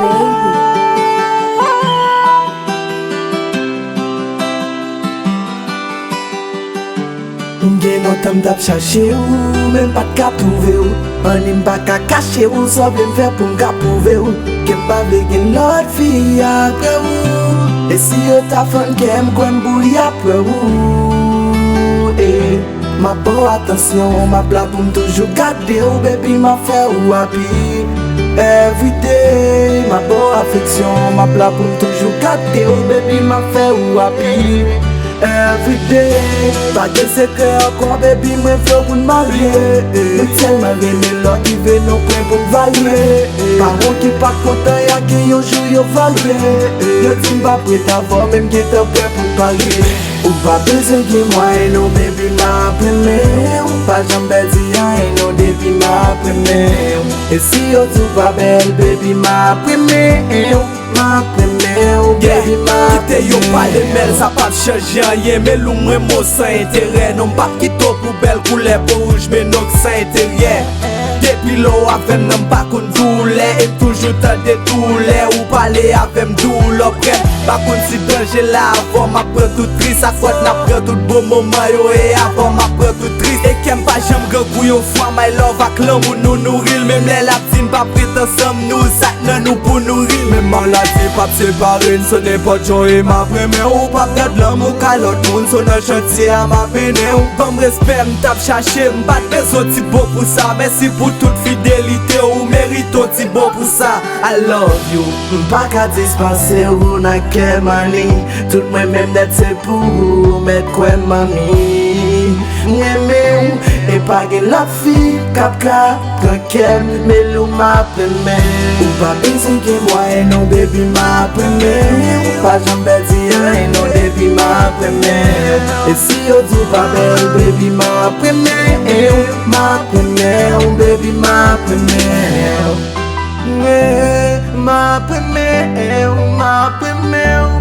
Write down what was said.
baby. Gen nou tam tap chache ou, men pat ka trouve ou. Anim pa ka kache ou, so vle mfe pou mka prouve ou. Kem pa vle gen lot fi apre ou. E si yo ta fan kem kwen bouli apre ou. Ma bo atensyon, ma bla pou m toujou gade ou. Baby ma fe ou happy everyday. Ma bo affeksyon, ma bla pou m toujou gade ou. Baby ma fe ou happy everyday. Pa gen sekre ankon, baby, mwen vle pou n'marye. Mwen telman reme lò ki ve nou kwen pou m'valye. Paron ki pa kontan ya gen yon jou yo valye. Yo di mba prete avon, mèm gen te pre pou m'parye. Ou pa beze gen mwen nou, baby, ma apreme. Ou pa jambe di yan nou, baby, ma apreme. E si yo tou pa bel, baby, ma apreme. Ma apreme, ou baby, ma apreme. Kite yo pale mel, sa pa chanje anye. Mel ou mwen mo san intere. Non pat kito pou bel koule pou rouge, men nok san intere. Depi lo avem nan bakoun doule. E toujou tan de doule. Ou pale avem doule opre. Bakoun si danje la avon ma pre tout triste. A kwat na pre tout bon moment yo. E avon ma pre tout triste. E kem pa jem gregou yon fwa my love ak lan moun nou nouril. Mem le laptin pa prete sam nou sak nan nou pou nouril. Mem maladi pap separin, so ne pot joye ma preme. Ou pap gad lan mou kalot moun, so nan chantier a ma pene. Ou bam respect m'tap chache, m'bat bezo ti bo pou sa. Merci pour toute fidélité, ou mérito ti bo pou sa. I love you. Mpa ka dispanse ou nan ke mani. Tout mwen mèm net se pou met kwen mami. Mweme ou, e pa gen la fi kap ka pranken, mel ou ma apreme. Ou pa beze gen mwen nou, baby, ma apreme. Ou pa jambe di yan nou, baby, ma apreme. E si yo di pa bel, baby, ma apreme. Ma apreme, ou baby, ma apreme. Ma apreme, ma apreme.